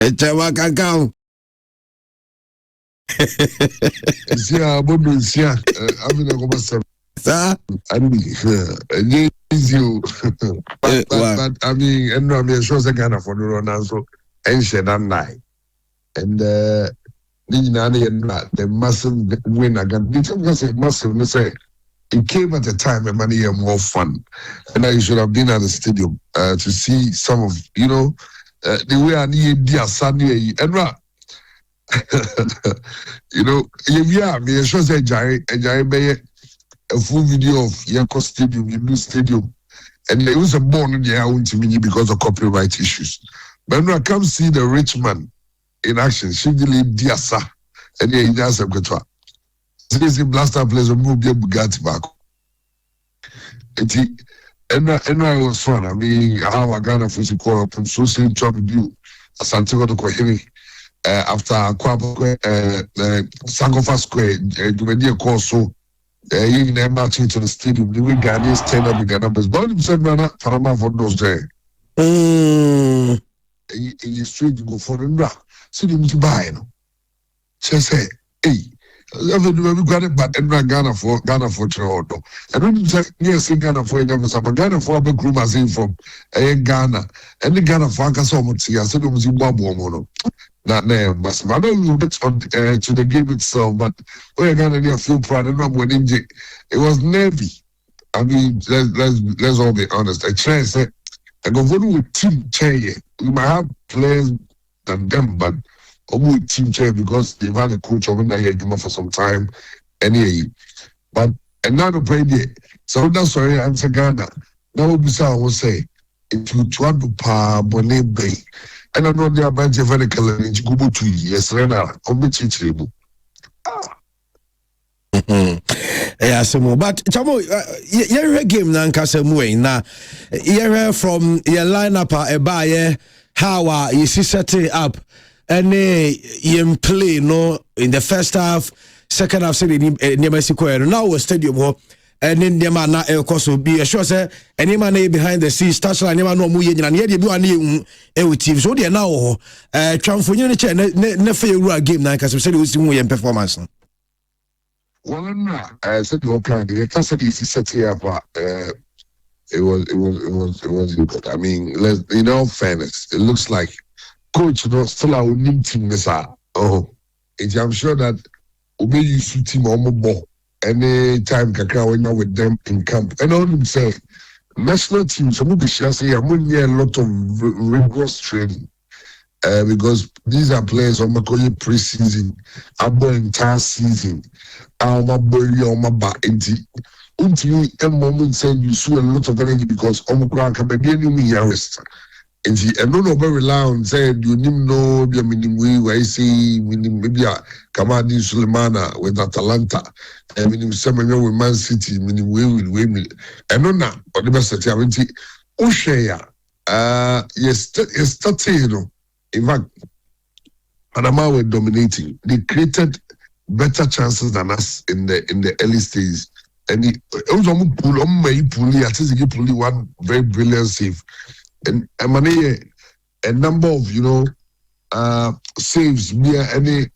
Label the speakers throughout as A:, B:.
A: Echawa kakao.
B: Yeah, but yeah, I'm in a conversation.
A: Sir?
B: I mean, you. But I mean, and no, I'm sure the Ghana for the run so and shed and night. And the massive win again. Because a massive, let's say, it came at a time when money and more fun. And I should have been at the stadium to see some of, the way I need dear Sunday. And yeah, me sure say a full video of Yanko Stadium, the new stadium. And there was a bond in there to me because of copyright issues. But when I come see the rich man in action, she did Diasa, and he does a good one. This blaster plays a movie Bugatti back. And I was fun. I mean, how I got a physical from social job view as Santiago to Kohiri after Kwabo Sangofa Square, Jumedia Corso. You never marching to the stadium. The way Ghanaians stand up in their numbers. But him said, man, Panama for those there. In the street, you go for the rock. See them to buy, you know. She say, hey, we got it, but Ghana for Toronto. And when you say, yes, Ghana for Ghana for a big room as in from Ghana. And the Ghana for Akasomuti, I said, it was in Babu. Not name, but I don't know bit on to the game itself, but we're gonna feel proud and not winning. It was Navy. I mean, let's all be honest. I try to say, I go with team chair. We might have players than them, but with team chair because they've had a coach over there for some time. Anyway, but and now to play there. So that's sorry, I'm saying Ghana. Now what I will say, if you try to pa Bonnet Bay. And I know they are buying very color in Gubu 2 years. Rena, Omichi.
A: Yeah, some but Chamo, your game nanka some way now. You're from your lineup a how you see set it up and you play no in the first half, second half, near Mexico. Now we're stadium. And in the man na also be sure say any man behind the scenes touch line no mu ye nyina ne dey bi wan e team so dey na wo tramfonye ne che ne fe ewura game na kase say dey osi mu ye performance no
B: well na said you plan the case is set here but it was good. I mean, in all fairness, it looks like coach still our new team this I'm sure that Obe used team almost any time Kakra when you're with them in camp. And all them say, national teams, some of the say, I'm going to a lot of rigorous training. Because these are players on my pre-season, I'm entire season, I'm on my back. Until a moment saying you saw a lot of energy because Omicron can be any arrest. And no very loud said you didn't know the minimum way I say maybe Kamadi Sulemana with Atalanta and minimum seminary with Man City, minimum way with women. And no now, but the best I mean Oshaya yes started in fact Panama were dominating. They created better chances than us in the early stages. And it was pull one very brilliant save. And a number of saves via any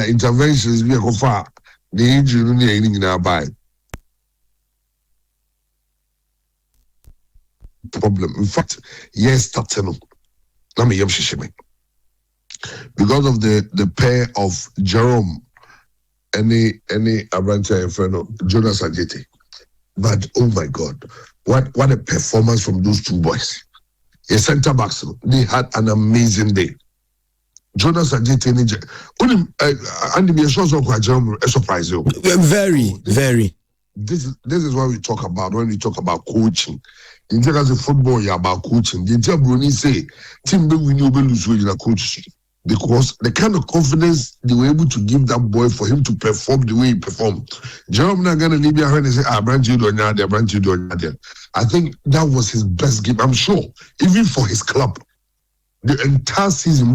B: interventions via Kofa the injury in our buy problem. In fact, yes, Tateno. Because of the pair of Jerome any Abranta Inferno, Jonas Ajete. But oh my God, what a performance from those two boys. A centre backs, they had an amazing day. Jonas Ajete, and the shows of a surprise you.
A: Very.
B: This is what we talk about when we talk about coaching. In terms of football, you're about coaching. The entire Bruni say, team be win you be lose in a coach. Because the kind of confidence they were able to give that boy for him to perform the way he performed. Jerome not gonna leave behind and say, branch you do there. I think that was his best game. I'm sure, even for his club. The entire season,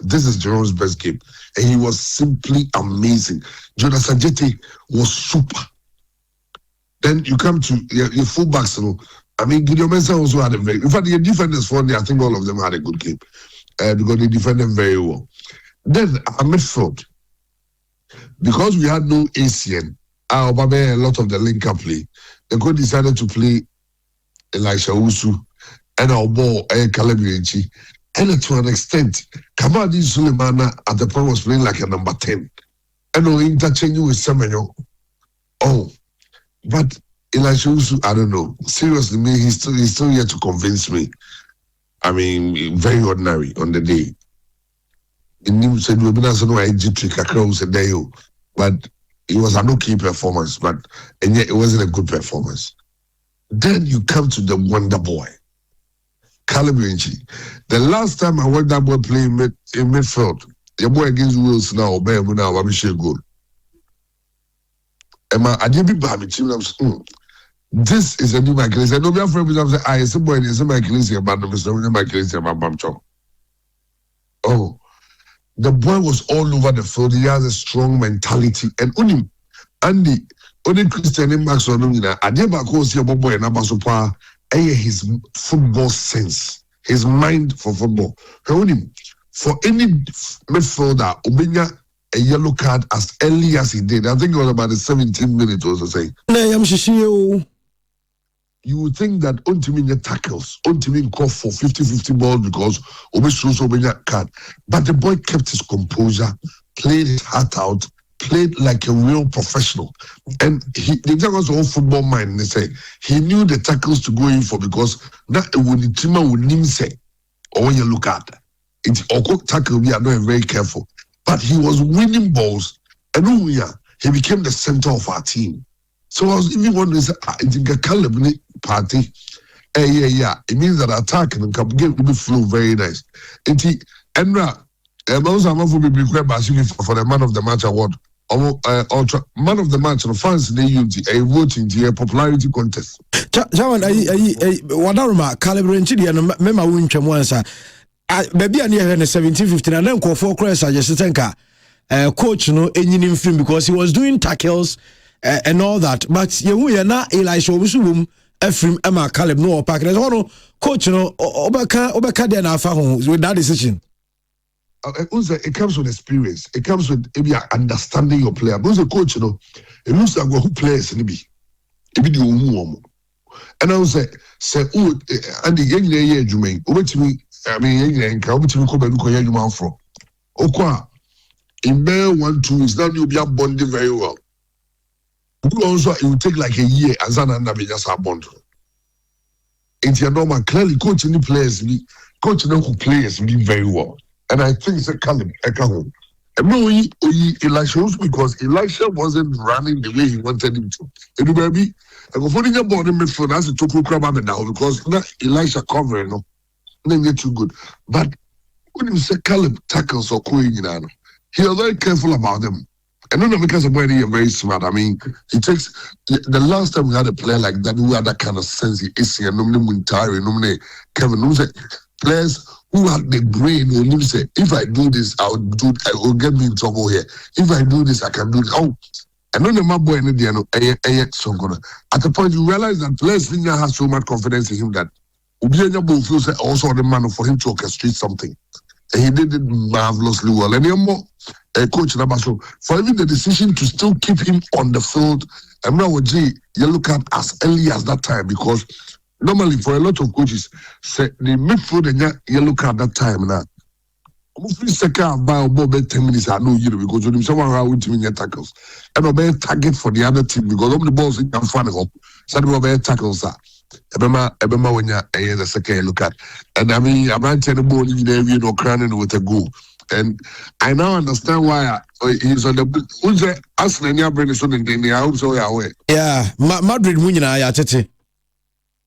B: this is Jerome's best game. And he was simply amazing. Jonas Ajete was super. Then you come to your fullbacks. I mean, Gideon Mensah also had a very... In fact, your defenders for me, I think all of them had a good game. because they defended very well. Then our midfield, because we had no ACN, a lot of the link-up play, the coach decided to play Elisha Usu and our ball Calabria. And to an extent, Kamadi Sulemana at the point was playing like a number 10. And no interchanging with Semenyo. Oh, but Elisha Usu, I don't know. Seriously, me, he's still yet to convince me. I mean, very ordinary on the day. In New said we but it was an okay performance, and yet it wasn't a good performance. Then you come to the wonder boy, Calabrinci. The last time I watched that boy play in midfield, the boy against Wales now, I'm sure goal. Emma, I didn't be bad. This is a new Michael. I know we have friends who say, I see boy, it's a Michael, but Mr. Michael, my bumcho. Oh, the boy was all over the field. He has a strong mentality. And only Christian in Max Onumina, I never go see a boy and Abasopa, his football sense, his mind for football. For any midfielder, Obinya a yellow card as early as he did. I think it was about the 17 minutes or so. You would think that Ontimin tackles, Ontimin call for 50-50 balls because Obinya card. But the boy kept his composure, played his heart out, played like a real professional. And the guy was all football mind. They say he knew the tackles to go in for because that when the team would say, or when you look at it, or tackle, we are not very careful. But he was winning balls, and he became the center of our team. So I was even wondering, it's a calibre party. Yeah. It means that attack and can get the flow very nice. And Endra, also I'm for the man of the match award. Man of the match, the fans they use a voting to a popularity contest.
A: Chairman, Wadaruma, calibre and Chili, and Mema Wincham once. Maybe I near 1715 and then call for Cress. I just think coach no engine film because he was doing tackles and all that. But you are not Elisha Obusum, Ephraim Emma Caleb no pack. There's one coach no Obaka then after with that decision.
B: It comes with experience. It comes with maybe understanding your player. Because a coach, it looks like who plays in the and I was say, oh, and the young lady, Jumaine, over to me. I mean, and come to me from. Okwa, in May 1-2 is now you'll be bonding very well. Also, it will take like a year as an just a bond. It's your normal, clearly coaching the players, coaching who players very well. And I think it's a Caleb Ekahome. And no, Elisha because Elisha wasn't running the way he wanted him to. And maybe I go for the ball in midfield as a total crab now because Elisha covering no. Not too good. But when you say Caleb tackles or Queen, he was very careful about them. And not because of when he is very smart. I mean, he takes the last time we had a player like that who had that kind of sense. He and normally Muntari, normally Kevin, who said players who had the brain who say, if I do this, I will get me in trouble here. If I do this, I can do it. Oh, and then my boy at the point you realize that players has so much confidence in him that Ubianya feels also the man for him to orchestrate something. And he did it marvelously well. And coach Nabaso, for even the decision to still keep him on the field, and now you look at as early as that time because normally for a lot of coaches, say the midfield and you look at that time now. Mostly second by about 10 minutes, I know you because when someone around to me tackles. And obey target for the other team because all the balls in front of him. So the tackles that. Ebema when you the second look at. And I mean, I'm not telling the ball in there, crowning with a goal. And I now understand why he's on the who's the Arsenal and bring son in the I hope so away.
A: Yeah, Madrid Munina, yeah, Tete.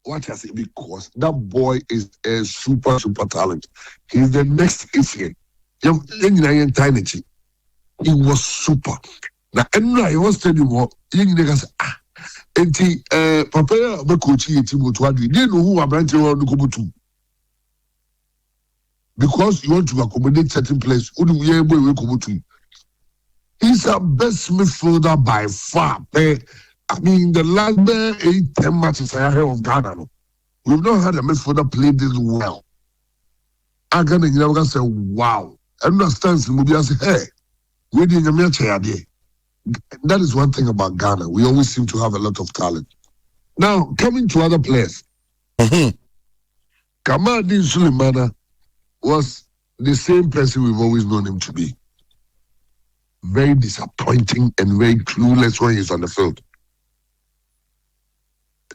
B: What has it because that boy is a super talent. He's the next Ifian. Young tiny. He was super. Now, and I was telling you what, young niggas, Papa, my coach, they know who I'm going to go to. Because you want to accommodate certain players, who do we able to come to? He's our best midfielder by far. I mean, the last 8-10 matches I heard of Ghana, we've not had a midfielder play this well. I can never say, wow. I understand some movie. I say, hey, we didn't a match. That is one thing about Ghana. We always seem to have a lot of talent. Now, coming to other players, Kamadin Sulemana was the same person we've always known him to be. Very disappointing and very clueless when he's on the field.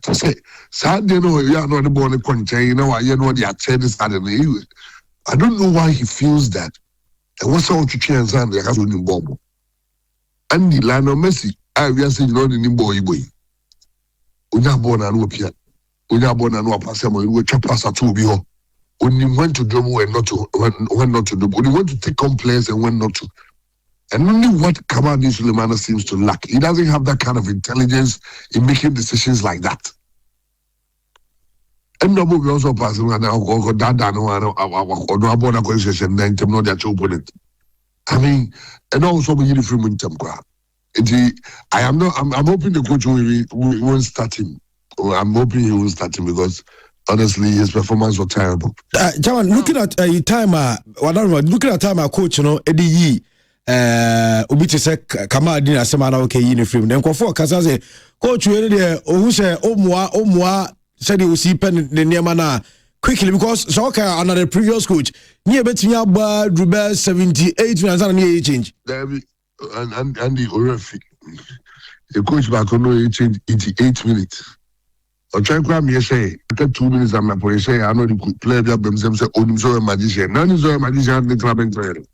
B: To say, sad, you know, you are not born a country, you know, what you are saying is I don't know why he feels that. And what's all to change and they have to bomb. And the Lionel Messi, I will say, you know, the boy. Unya born and whoopia. Unya born and whoopia, we chop us at 2 beho. When you went to dribble when not to, when not to do, when you want to take on players and when not to. And only what Kamadi Sulemana seems to lack. He doesn't have that kind of intelligence in making decisions like that. And no we also pass on opponent. I mean, and also we need free in term. I'm hoping the coach won't start him. I'm hoping he will start him because honestly his performance was terrible.
A: Jaman, looking at looking at time coach, you know, Eddie Yee. Obi te se Kamadi na sema na okay uniform den kwofo kasa se coach we dey ohun se omoa said he will see pen the name na quickly because so okay another previous coach ni ebetimi agba dribble 78 minutes and he change
B: David and the referee the coach back on no change 88 minutes o try kwa me say after 2 minutes am na for say I know the player be am say onim so magician na ni so magician the club trainer.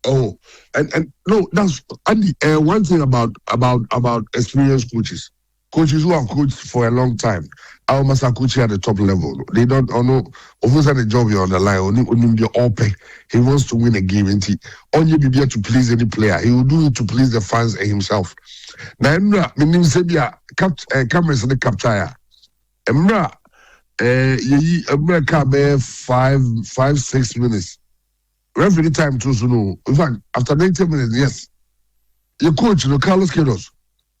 B: Oh, and no, that's Andy. One thing about experienced coaches who have coached for a long time. Our master coach at the top level. They don't know. Obviously, the job you're on the line. Only the open. He wants to win a game, and he only be there to please any player. He will do it to please the fans and himself. Now, meaning Sebia cameras the capture. Emra, Emra 5-6 minutes. Referee time too soon. In fact, after 90 minutes, yes. Your coach, Carlos Queiroz,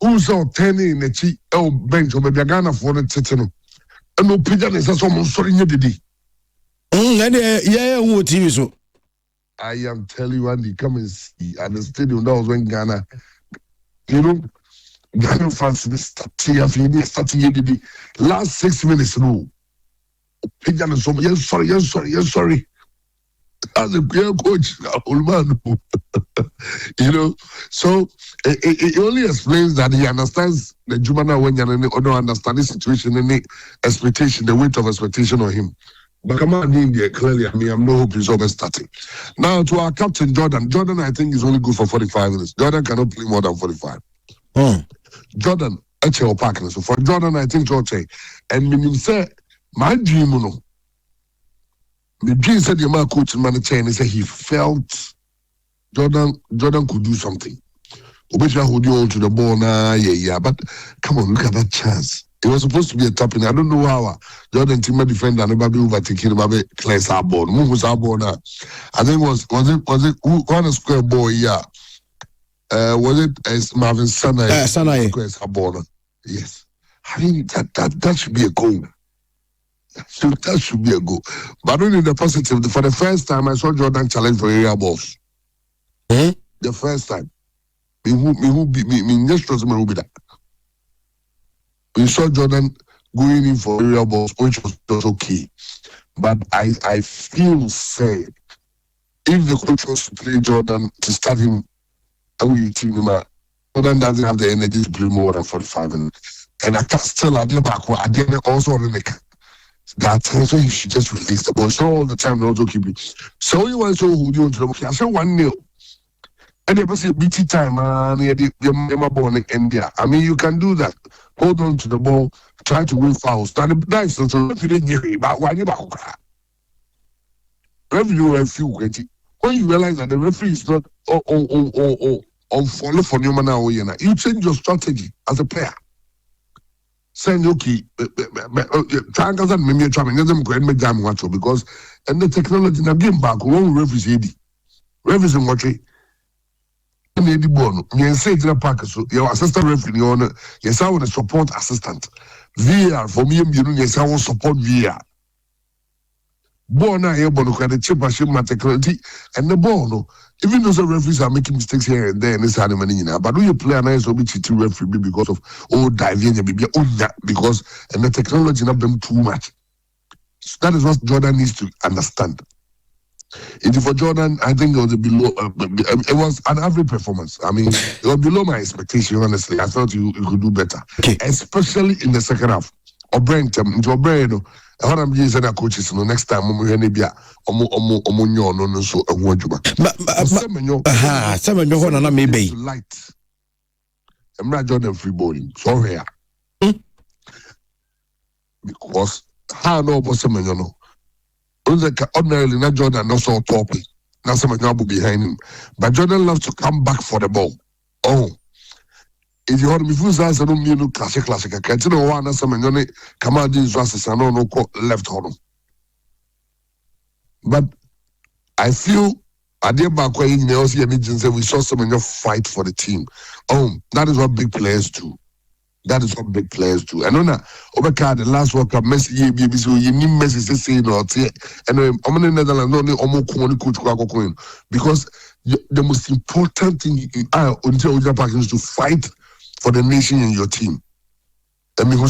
B: who's out 10 in the cheek, bench, or maybe Ghana for the Titano. And no pigeon is almost sorry, you did.
A: Yeah, what TV so?
B: I am telling you, Andy, come and see at the stadium. That was when Ghana, you know, Ghana fans starting the last 6 minutes. No, pigeon is so yes, sorry. As a player coach, you know, so it only explains that he understands the Jumana when you don't understand the situation and the expectation, the weight of expectation on him. But come on, India, clearly, I mean, I'm no hope he's over starting. Now, to our captain, Jordan. Jordan, I think, is only good for 45 minutes. Jordan cannot play more than 45. Jordan, actually, partner. So for Jordan, I think, George, and when you say, my dream, you know, the dream said the man coach in Manchester, he said he felt Jordan could do something. Obviously, hold you all to the ball now, yeah. But come on, look at that chance. It was supposed to be a tapping. I don't know how Jordan team defender never be overtaking about clear our ball. Move was our ball now. I think was it who on a square ball? Yeah. Was it Marvin Sanai? Square our ball. Yes. I mean that should be a goal. So that should be a goal. But only the positive. For the first time, I saw Jordan challenge for area balls. The first time. We saw Jordan going in for area balls, which was okay. But I feel sad if the coach was to play Jordan to start him, Jordan doesn't have the energy to play more than 45 minutes. And I can still I didn't also make that so you should just release the ball. So all the time, also keep it. So you want to hold you to the I said 1-0. And they say BT time, you're born in India. I mean, you can do that. Hold on to the ball, try to win fouls. That's so if you didn't hear it, but why you referee, when you realize that the referee is not on follow for new now, you change your strategy as a player. Saying okay, because and the technology now game back one referee referees in what so your assistant referee on yes I want to support assistant VR for me yes I want support VR ball now here, but look at the chip machine technology and the ball. No, even though the referees are making mistakes here and there, and it's happening now. But when you play a nice OBT referee because of diving and because and the technology not them too much. So that is what Jordan needs to understand. For Jordan, I think it was below. It was an average performance. I mean, it was below my expectation. Honestly, I thought you could do better, especially in the second half. O'Brien, into O'Brien. I want to be coaches. Next time, I'm going to be light. I'm not Jordan free bowling. So here, because how no possible, you know. Ordinarily, not Jordan, not so toppy. Not some job behind him. But Jordan loves to come back for the ball. Oh. If you heard me, if I don't mean classic. I can't know one, some come out these verses and no left horn. But I feel I did back when you know, we saw some in your fight for the team. Oh, that is what big players do. That is what big players do. And on Obeka, the last World Cup, Messi, so you need Messi to say no, and I'm in the Netherlands, because the most important thing until is to fight for the nation and your team. I mean, he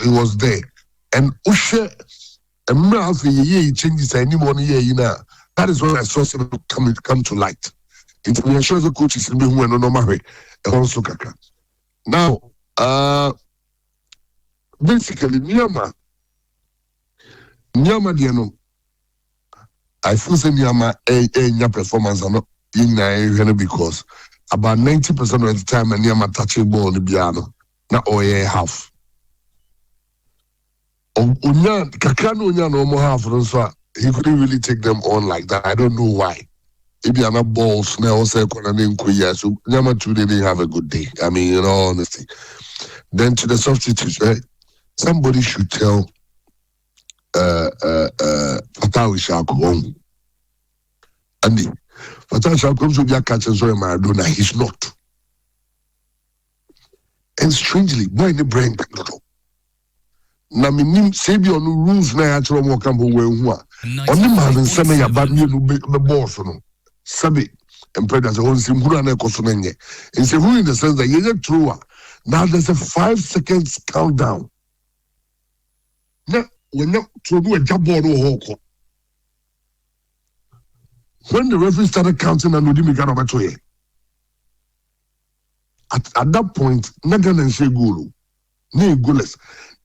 B: was there. And Ushe, and now he changes any more year, you know. That is when I saw something come to light. It ensures the coaches in the who no matter also kaka. Now, basically, Nyama, Diano, I feel say Nyama a performance are not in because about 90% of the time Nyama touching ball the piano, not all half. Unya Kakano Unya no more half, so he couldn't really take them on like that. I don't know why. If you are not balls now, also so Nyama too didn't have a good day. I mean, in all honesty. Then to the substitutes, right? Somebody should tell Fatawi Shaku. And Fatawi Shaku should be a catcher, sorry, Maradona. He's not. And strangely, why in the brain? Na minim sebi onu rules na ya chiro mo kan bo we hu a oni ma den seme ya ba mi no be boss no sabi empreda se won sim hura na ekoso na nye and say who in the sense that you true now there's a 5 seconds countdown na when you throw a jabbo no hoko when the referee started counting and Odimi got over to here at that point Nagan and say goal no goalless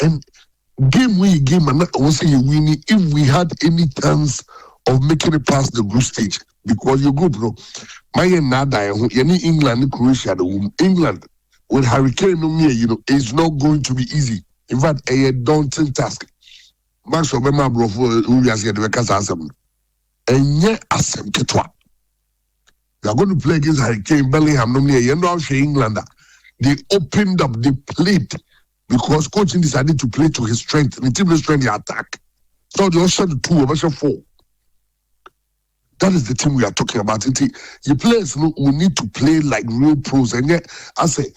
B: and game and was say you winning if we had any chance of making it past the group stage because your group bro my nada any England Croatia England with Hurricane you know is not going to be easy. In fact a daunting task. Max Obama bro who has the workers asem and yet asem ketwa. They are going to play against Hurricane Bellingham you know England they opened up they played because coaching decided to play to his strength. The team is trying to attack. So they also the 2 version 4. That is the team we are talking about. The players will need to play like real pros. And yet, I say,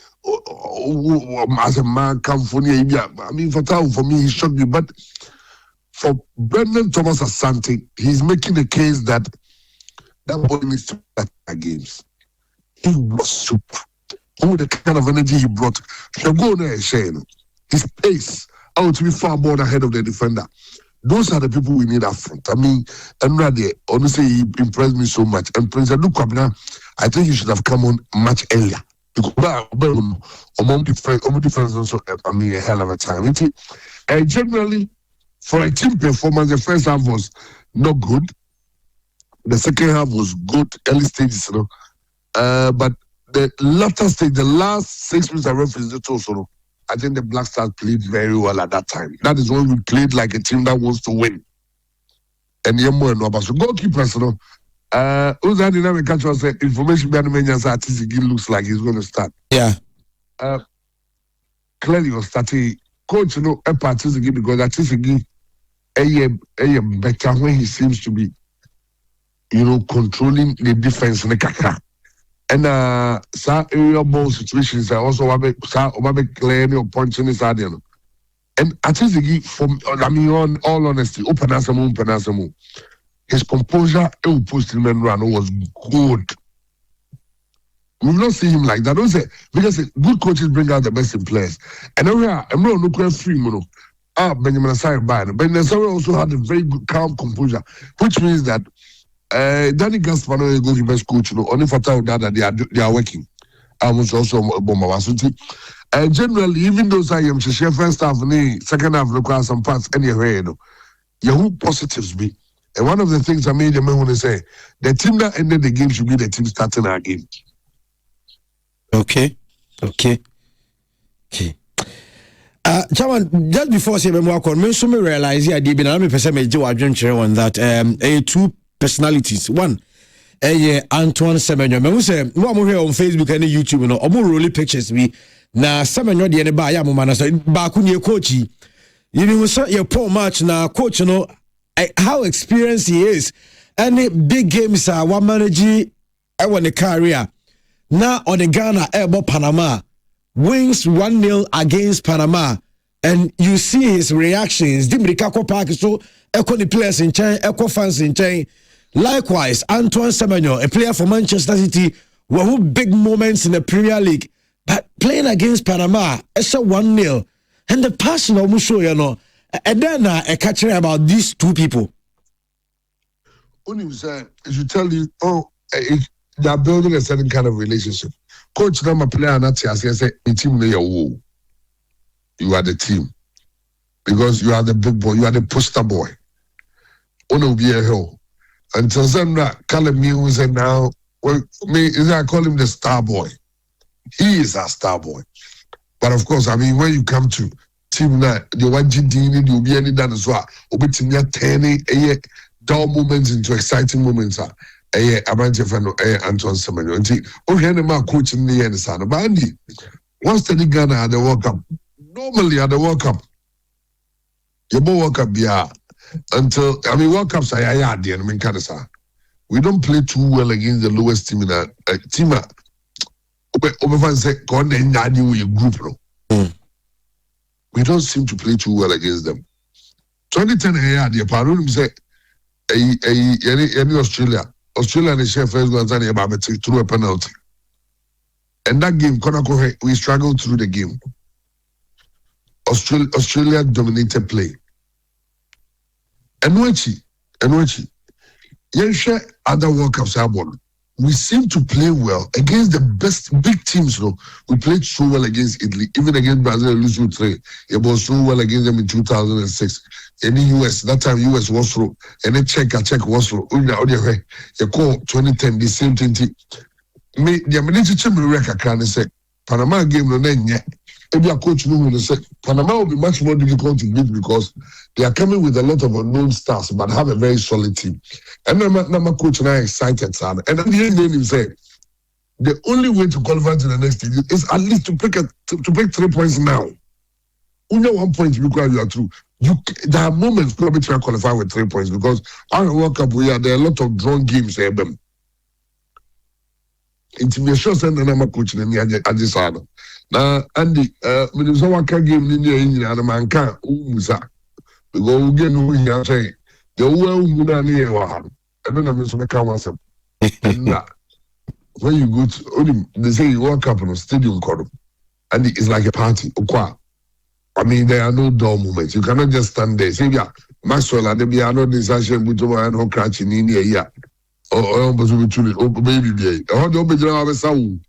B: as a man, come for me. I mean, for me, he shocked me. But for Brendan Thomas Asante, he's making a case that boy needs to play games. He was super. Oh, the kind of energy he brought. So go there, Shane. His pace out to be far more ahead of the defender. Those are the people we need up front. I mean, and honestly, he impressed me so much. And Prince Adukabna, I think he should have come on much earlier. Because among defense also, I mean, a hell of a time. Generally, for a team performance, the first half was not good. The second half was good, early stages, but the latter stage, the last 6 minutes of reference, also, I think the Black Stars played very well at that time. That is when we played like a team that wants to win. And so goalkeepers, who's that dynamic catch us information behind the looks like he's going to start.
A: Yeah.
B: Clearly was starting coach, a participant because Atisigi a better when he seems to be, controlling the defense in the kaka. And some area ball situations are also clear or punching his idea. And I think from on all honesty, open Asamu. His composure post him and run was good. We will not see him like that. Don't say because good coaches bring out the best in players. And I'm not free, Benjamin Asai Ban. But Asai also had a very good calm composure, which means that Danny Gaspano is going to be best coach. Only for that they are working. I was also Bomba. And generally, even though I am first half, second half requires some parts anyway, who positives be. And one of the things I made them want to say, the team that ended the game should be the team starting our game.
A: Okay. Chairman, just before I say me realize I did be person me on that two personalities. One Antoine Semenyo. Me say no here on Facebook and YouTube no omo roll pictures me na Semenyo de ne ba ya mo na so ba ku ne coach you know so your poor match na coach no how experienced he is any big games are one manage I want a career now on the Ghana airborne Panama wins 1-0 against Panama and you see his reactions Dimrikako Park so echo the players in chain echo fans in chain. Likewise, Antoine Semenyo, a player for Manchester City, who big moments in the Premier League, but playing against Panama, it's a 1-0. And the passion of Musho, and then I catch about these two people.
B: Only say, it should tell you, they are building a certain kind of relationship. Coach, now my player, not say, a team, you are the team. Because you are the big boy, you are the poster boy. Only be a hill. Until then, Callum Muse and now, I call him the star boy. He is our star boy. But of course, I mean, when you come to team that the one GD, you'll be any done as well. Obitimia 10 dull moments into exciting moments. Abante Fano, Anton Semenyo. And oh, Henry coach in the end, son. But Andy, once the Ghana at the World Cup, normally at the World Cup, you both World Cup, yeah. Until World Cups are we don't play too well against the lowest team in a team. We don't seem to play too well against them. 2010 the Parun say Australia and the chef first one through a penalty. And that game, we struggled through the game. Australia dominated play. Enwechi, other World Cups we seem to play well against the best big teams. We played so well against Italy, even against Brazil, lose 3. It was so well against them in 2006. In the US, that time US was through, and then Czech was through. You call 2010 the same thing. Me, the American record can say Panama game no yet. Maybe a coach will say Panama will be much more difficult to beat because they are coming with a lot of unknown stars, but have a very solid team. And my coach and I excited, son. And at the end, he said, the only way to qualify to the next stage is at least to pick 3 points now. Only 1 point because you are through. There are moments probably try to qualify with 3 points because our World Cup there are a lot of drawn games here. Intimidation send the coach and I just had. Now, Andy, when you saw a game in the and a man can't, we go again, we are saying, the world would near one. I don't know if it's a and when you go to, they say you walk up in a stadium, and it's like a party. I mean, there are no dull moments. You cannot just stand there. Say, yeah, Maxwell, and there are no decision with over and no crouching in the air. Oh, baby, oh, don't be down with sound.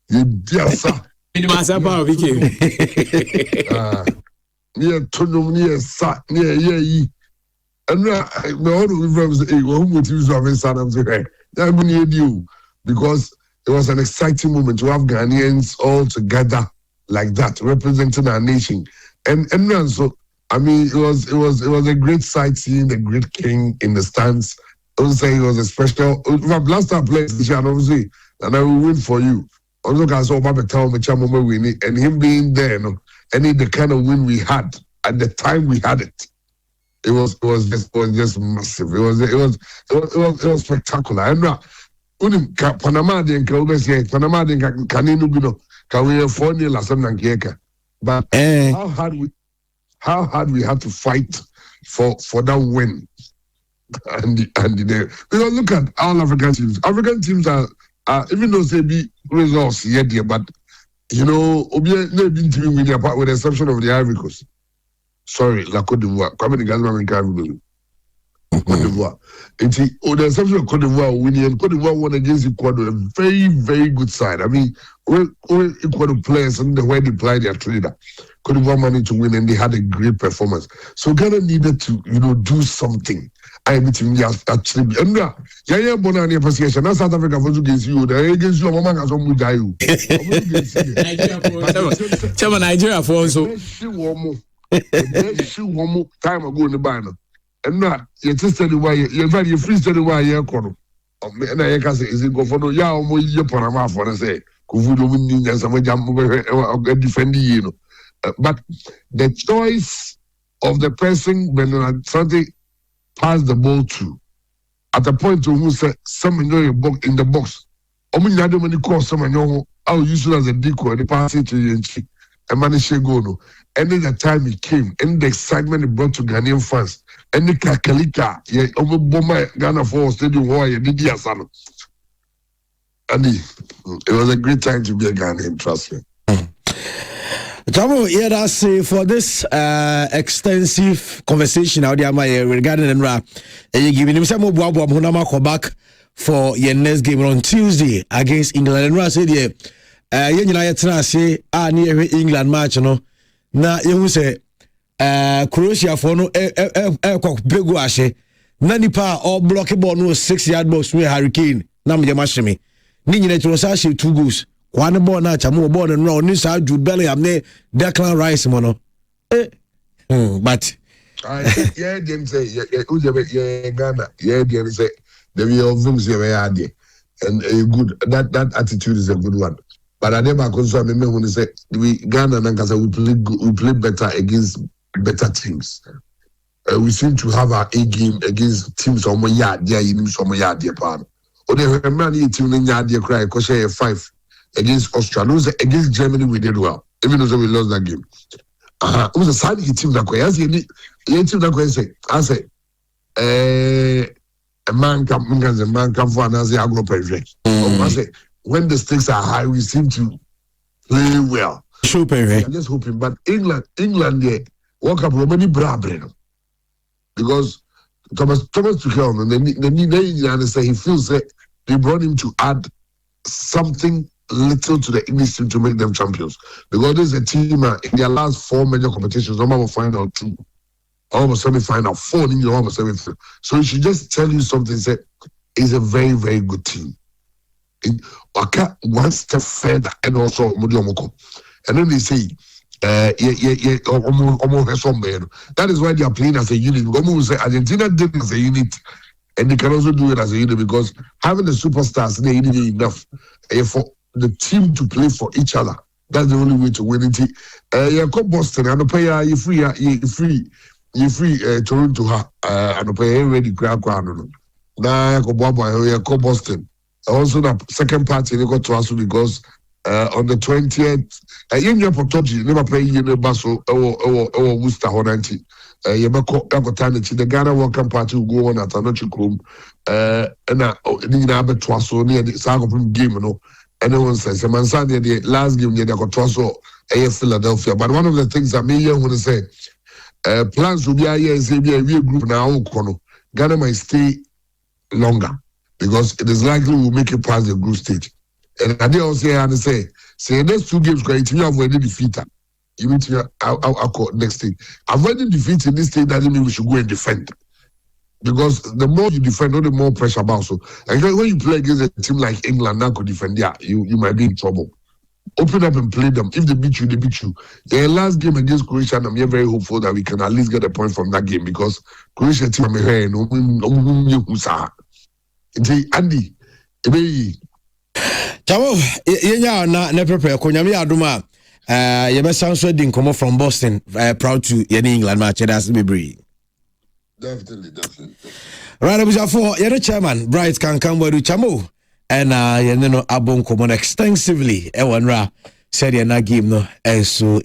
B: You dear sir. Near Tunum, near Sat, near ye. And my own friends say, well, who would use of his son? I'm saying, that we need you because it was an exciting moment to have Ghanaians all together like that, representing our nation. And so, I mean, it was a great sight seeing the great king in the stands. I would say it was a special. Last time I played the channel, obviously, and I will win for you. Also, I saw Baba tell me Chamoma winning, and him being there, and the kind of win we had at the time we had it. It was just massive. It was spectacular. And now, Panama didn't Panama didn't can we 4-0 last time. But how hard we how hard we had to fight for that win. Because look at all African teams. African teams are even though they be results yet there, but they've been team with the exception of the Ivory Coast. Sorry, La Côte d'Ivoire. Come the Ghana Cote d'Ivoire. It's the exception of Cote d'Ivoire winning. Cote d'Ivoire won against Ecuador, a very, very good side. I mean, when Ecuador players and the way they played their trader, Cote d'Ivoire managed to win and they had a great performance. So Ghana needed to, do something. I mean, actually, and yeah, Bonani Association. That's South Africa for against you. The against you, Mama has almost died.
C: Nigeria for also.
B: One more time ago in the banner. And now, you just said why you're very free, said why you're corner. And I can say, is it go for no yaw, more year Panama for the say, Kuvudo winning as a jump over defending, but the choice of the person when Sunday passed the ball to, at the point to who said, someone in the box. Omi had when you call someone, I'll use it as a decoy, the pass it to you and manage to go. And then the time he came, and the excitement he brought to Ghanaian fans, and the Kakalika, over Boma Ghana for Stadium Warrior, did he son. And it was a great time to be a Ghanaian, trust me.
A: Jamo, yeah, that's for this extensive conversation out there regarding Enra. You giving him some more Hunama back for your next game on Tuesday against England. Enra said, yeah, say, near England match, na you say, Croatia for no big washe. Nanipa or blockable no 6-yard box with Hurricane. Nam Yamashimi. Nini Netrosashi 2 goals. One ball na chamu ball and round this out Jude Bellingham ne Declan Rice mono. But
B: yeah, them say yeah Ghana. Yeah, them say they will of them say and good that attitude is a good one. But I never concern me when they say we Ghana and Gaza we play better against better teams. We seem to have our A game against teams on my yard, yeah, you some yard dear pan. Or they remember the team in yard dear cry, because 5 against Australia. Against Germany we did well, even though we lost that game. It was a side team that way. As you team that way say, I say, a man come for another agro project. I say, when the stakes are high, we seem to play well.
A: Super,
B: I'm just hoping, but England, yeah, walk up Romani Brabreno. Because Thomas Tuchel, and they say he feels that they brought him to add something little to the English team to make them champions. Because there's a team in their last 4 major competitions, almost final 2, almost semi-final 4, in your almost semi-final. So he should just tell you something. Say it's a very, very good team. One step further, and also Mudiomoko. And then they say, that is why they are playing as a unit. Say Argentina did it as a unit, and they can also do it as a unit because having the superstars, they need enough for the team to play for each other. That's the only way to win it. You come Boston, and you free Toronto, and pay ready grab ground. Now you come Boston. Also, the second party they got to us because on the 20th, in your Potoji, never play in the Basso or Worcester Honanti. The Ghana Welcome Party will go on at Anochi Chrome, and I bet Twasso near the Sago game, and everyone says, man, Sunday, the last game, they got Twasso, Philadelphia. But one of the things that me want to say, plans will be a real group now, Ghana might stay longer. Because it is likely we'll make it past the group stage. And I did also say, the next 2 games, you have already defeated. You mean to our next thing. Avoiding defeat in this stage doesn't mean we should go and defend. Because the more you defend, the more pressure about. So, and when you play against a team like England, now could defend, you might be in trouble. Open up and play them. If they beat you, they beat you. The last game against Croatia, I'm here very hopeful that we can at least get a point from that game because Croatia team, Andy,
A: Chamo, yenya na prepare konyame aduma. You sound so din come from Boston. Proud to England match. That's be
B: Definitely.
A: Right, for you're chairman. Bright can come with Chamo, and abon common extensively. Ewanra said you're not game no, and so